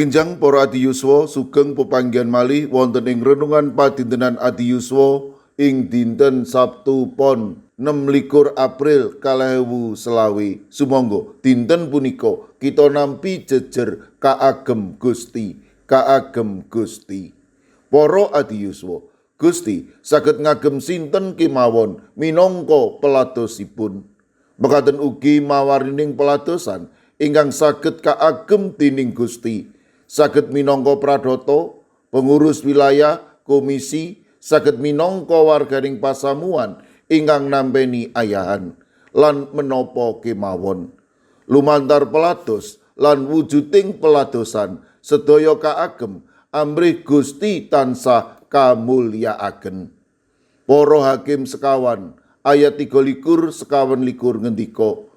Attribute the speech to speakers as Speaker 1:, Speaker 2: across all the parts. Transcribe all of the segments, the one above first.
Speaker 1: Pakinjang para adiyuswa sugeng pepanggihan malih wonten ing renungan padintenan adiyuswa ing dinten Sabtu Pon 26 April 2020. Sumangga dinten punika kita nampi jejer kaagem Gusti, kaagem Gusti. Para adiyuswa, Gusti saged ngagem sinten kemawon minangka peladosipun. Mekaten ugi mawarining peladosan ingkang saged kaagem dening Gusti, saged minangka pradata, pengurus wilayah, komisi, saged minangka warganing pasamuan ingkang nampeni ayahan lan menapa kemawon. Lumantar pelados lan wujuding peladosan sedaya kaagem amrih Gusti tansah kamulyakaken. Para hakim sekawan ayat 23 sekawan likur ngendika,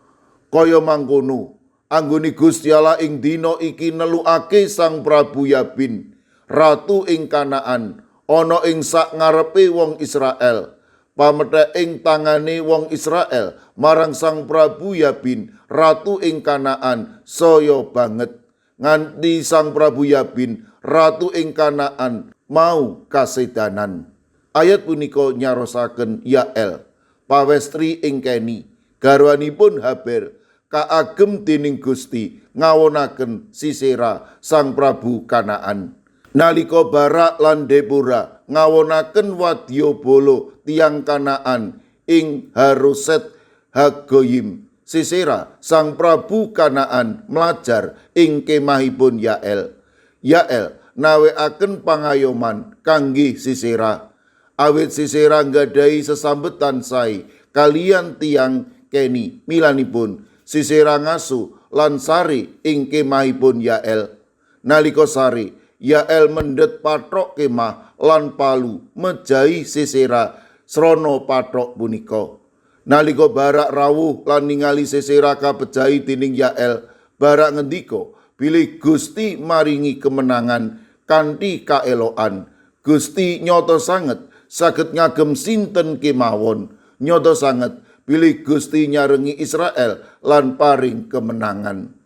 Speaker 1: kaya mangkono anggone Gusti Allah ing dina iki nelukake Sang Prabu Yabin, ratu ing Kanaan, ana ing sak ngarepe wong Israel. Pamethek ing tangane wong Israel marang Sang Prabu Yabin, ratu ing Kanaan, saya banget. Nganti Sang Prabu Yabin, ratu ing Kanaan, mau kasedanan. Ayat punika nyarosaken Yael, pawestri ing Keni, garwanipun Haber, kaagem dening Gusti ngawonaken Sisera Sang Prabu Kanaan. Nalika Barak lan Debora ngawonaken wadyabala tiyang Kanaan ing Haroset Hagoyim, Sisera Sang Prabu Kanaan mlajar ing kemahipun Yael. Yael nawekaken pangayoman kangge Sisera, awit Sisera nggadahi sesambetan sae kalian tiyang Keni. Milanipun Sisera ngasu lan sari ing kemahipun Yael. Nalika sari, Yael mendhet pathok kemah lan palu mejahi Sisera srana pathok punika. Nalika Barak rawuh lan ningali Sisera kapejahi dening Yael, Barak ngendika, bilih Gusti maringi kemenangan kanthi kaelokan. Gusti nyata sanget saged ngagem sinten kemawon. Nyata sanget bilih Gusti nyarengi Israel lan paring kemenangan.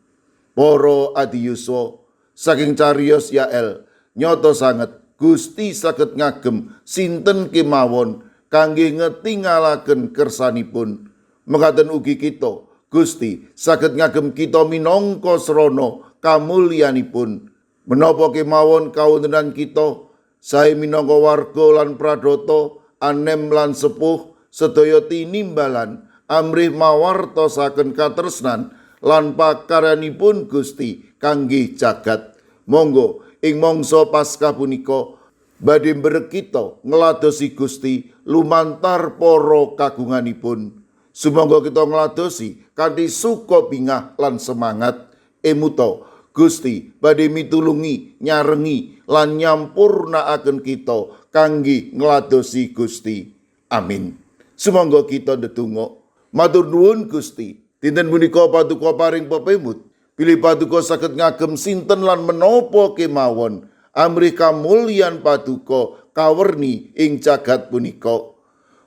Speaker 1: Para adiyuswa, saking cariyos Yael, nyata sanget Gusti saged ngagem sinten kemawon kangge ngetingalaken kersanipun. Mekaten ugi kita, Gusti saged ngagem kita minangka srana kamulyanipun. Menapa kemawon kawontenan kita, sae minangka warga lan pradata, anem lan sepuh, sedaya tinimbalan amrih mawartosaken katresnan lan pakaryanipun Gusti kangge jagat. Monggo ing mangsa Paskah punika badhe mbrekita ngladosi Gusti lumantar para kagunganipun. Sumangga kita ngladosi kanthi suka bingah lan semangat. Emuta Gusti badhe mitulungi, nyarengi lan nyampurnakaken kita kangge ngladosi Gusti. Amin. Sumangga kita ndedonga. Matur nuwun Gusti, dinten punika paduka paring pepemut, bilih paduka saged ngagem sinten lan menapa kemawon amrih kamulyan paduka kawerni ing jagat punika.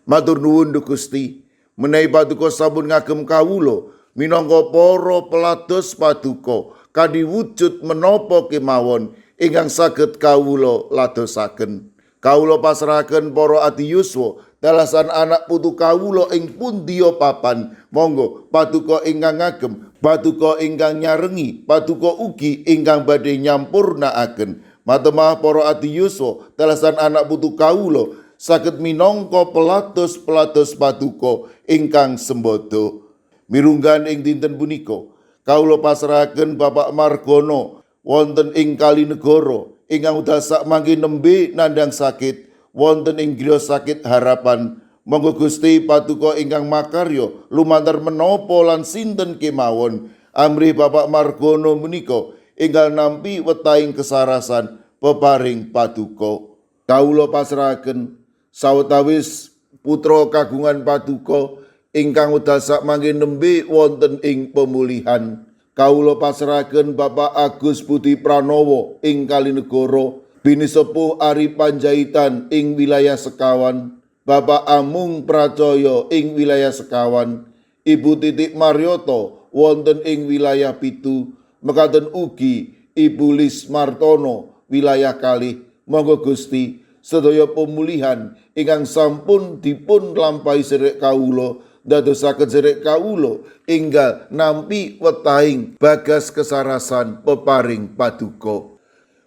Speaker 1: Matur nuwun Gusti, menawi paduka sampun ngagem kawula minangka para pelados paduka kanthi wujud menapa kemawon ingkang saged kawula ladosaken. Kawula pasrahaken para adiyuswa dalasan anak putu kawula ing pundiya papan. Monggo paduka ingkang ngagem, paduka ingkang nyarengi, paduka ugi ingkang badhe nyampurnakaken. Matemah para adiyuswa dalasan anak putu kawula saged minangka pelados-pelados paduka ingkang sembodo. Mirunggan ing dinten punika kawula pasrahaken Bapak Margono wonten ing Kalinegara ingkang dasak mangke nembe nandhang sakit wonten ing griya sakit harapan. Monggo Gusti paduka ingkang makarya lumantar menapa lan sinten kemawon amrih Bapak Margono menika ingkang nampi wetahing kesarasan peparing paduka. Kawula pasrahaken sawetawis putra kagungan paduka ingkang dasak mangke nembe wonten ing pemulihan. Kawula pasrahaken Bapak Agus Budi Pranowo ing Kalinegara, Bini Sepuh Ari Panjaitan ing wilayah Sekawan, Bapak Amung Pracoyo ing wilayah Sekawan, Ibu Titik Marioto wonten ing wilayah Pitu, mekaten ugi Ibu Lis Martono wilayah kalih. Monggo Gusti sedaya pemulihan ingkang sampun dipun lampahi sedherek kawula dadosaken sedherek kawula enggal nampi wetahing bagas kesarasan peparing paduka.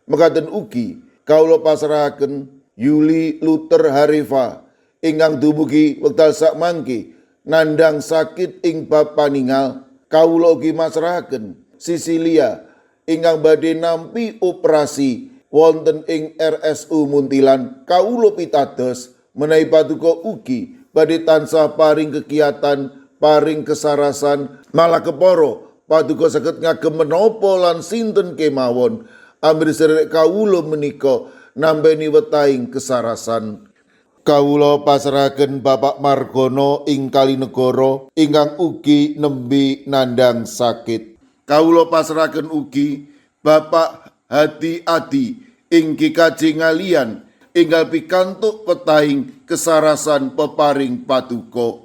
Speaker 1: Mekaten ugi kawula pasrahaken Yuli Luther Harifa ingkang dumugi wekdal sakmangke nandhang sakit ing bab paningal. Kawula ugi masrahaken Sisilia ingkang badhe nampi operasi wonten ing RSU Muntilan. Kawula pitados menawi paduka ugi badhe tansah paring kegiatan, paring kesarasan, malah kepara paduka saged ngagem menapa lan sinten kemawon amri sedherek kawula menika nambeni wetahing kesarasan. Kawula pasrahaken Bapak Margono ing Kalinegoro ingkang ugi nembe nandhang sakit. Kawula pasrahaken ugi Bapak Hadi Adi ing GKJ Ngalian ingkang pikantuk wetahing kesarasan peparing paduka.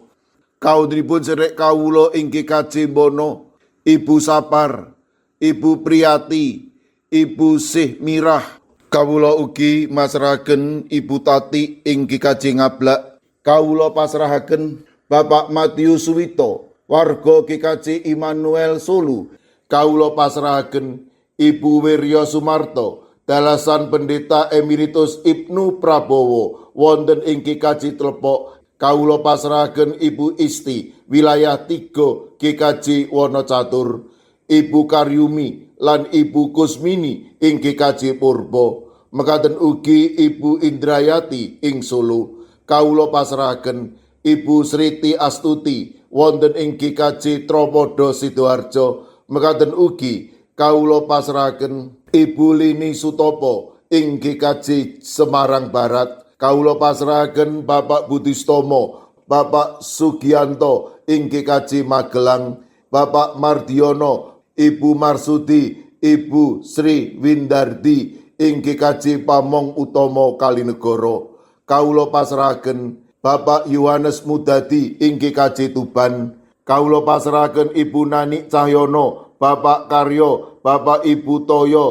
Speaker 1: Kawontenipun sedherek kawula ing GKJ Bono, Ibu Sapar, Ibu Priyati, Ibu Sih Mirah. Kawula ugi masrahaken Ibu Tati ing GKJ Ngablak. Kawula pasrahaken Bapak Matius Suwito warga GKJ Immanuel Solo. Kawula pasrahaken Ibu Wirya Sumarto dalasan Pendeta Emeritus Ibnu Prabowo wonten ing GKJ Tlepok. Kawula pasrahaken Ibu Isti wilayah 3 GKJ Wonocatur, Ibu Karyumi lan Ibu Kusmini ing GKJ Purbo. Mekaten ugi Ibu Indrayati ing Solo. Kawula pasrahaken Ibu Sriti Astuti wonten ing GKJ Tropodo Sidoarjo. Mekaten ugi kawula pasrahaken Ibu Lini Sutopo ing GKJ Semarang Barat. Kawula pasrahaken Bapak Budistomo, Bapak Sugianto ing GKJ Magelang, Bapak Mardiono, Ibu Marsudi, Ibu Sri Windardi ing GKJ Pamong Utomo Kalinegoro. Kawula pasrahaken Bapak Yohanes Mudadi ing GKJ Tuban. Kawula pasrahaken Ibu Nani Cahyono, Bapak Karyo, Bapak Ibu Toyo,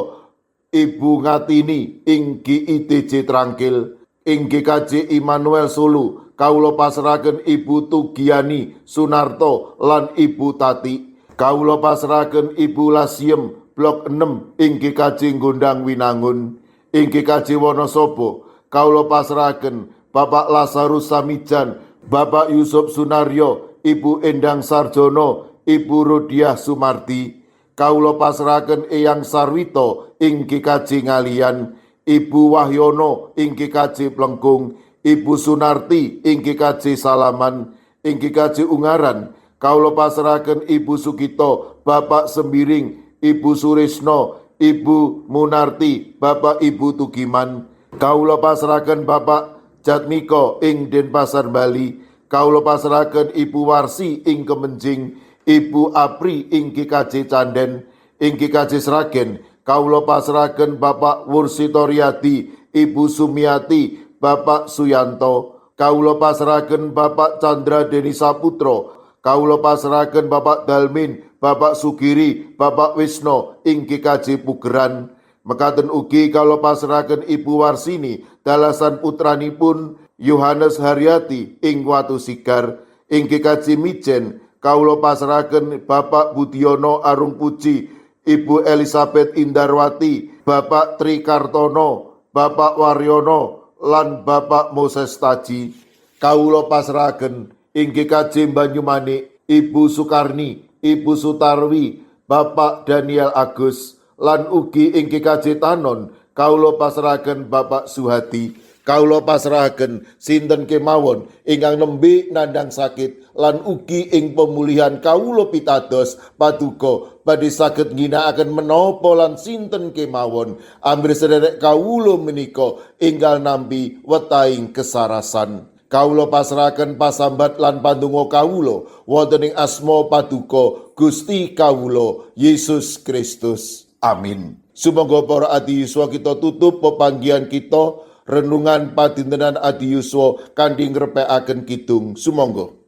Speaker 1: Ibu Ngatini ing GIDJ Trangkil. Ing GKJ Immanuel Solo kawula pasrahaken Ibu Tugiani Sunarto lan Ibu Tati. Kawula pasrahaken Ibu Lasiem Blok 6 ing GKJ Gondang Winangun. Ing GKJ Wonosobo kawula pasrahaken Bapak Lazarus Samijan, Bapak Yusuf Sunaryo, Ibu Endang Sarjono, Ibu Rodiah Sumardi. Kawula pasrahaken Eyang Sarwito ing GKJ Ngalian, Ibu Wahyono ing GKJ Plengkung, Ibu Sunarti ing GKJ Salaman. Ing GKJ Ungaran kawula pasrahaken Ibu Sugito, Bapak Sembiring, Ibu Surisno, Ibu Munarti, Bapak Ibu Tugiman. Kawula pasrahaken Bapak Jatmiko ing Denpasar Bali. Kawula pasrahaken Ibu Warsi ing Kemenjing, Ibu Apri ing GKJ Canden. Ing GKJ Sragen kawula pasrahaken Bapak Wursitoryadi, Ibu Sumiati, Bapak Suyanto. Kawula pasrahaken Bapak Chandra Deni Saputro. Kawula pasrahaken Bapak Dalmin, Bapak Sugiri, Bapak Wisno ing GKJ Pugeran. Mekaten ugi kawula pasrahaken Ibu Warsini dalasan putranipun Yohanes Haryati ing Watu Sigar. Ing GKJ Mijen kawula pasrahaken Bapak Budiono Arung Puji, Ibu Elizabeth Indarwati, Bapak Tri Kartono, Bapak Waryono lan Bapak Moses Taji. Kawula pasrahaken ing GKJ Banyumanik Ibu Sukarni, Ibu Sutarwi, Bapak Daniel Agus lan ugi ing GKJ Tanon kawula pasrahaken Bapak Suhadi. Kawula pasrahaken sinten kemawon ingkang nembe nandhang sakit lan ugi ing pemulihan kawula pitados paduka badhe saged ngginakaken menapa lan sinten kemawon amri sedherek kawula menika enggal nampi wetahing kesarasan. Kawula pasrahaken pasambat lan pandonga kawula wonten ing asma paduka Gusti kawula Yesus Kristus. Amin. Sumangga para adi yuswa kita tutup pepanggihan kita renungan padintenan adi yuswa kanthi ngrepekaken kidung. Sumangga.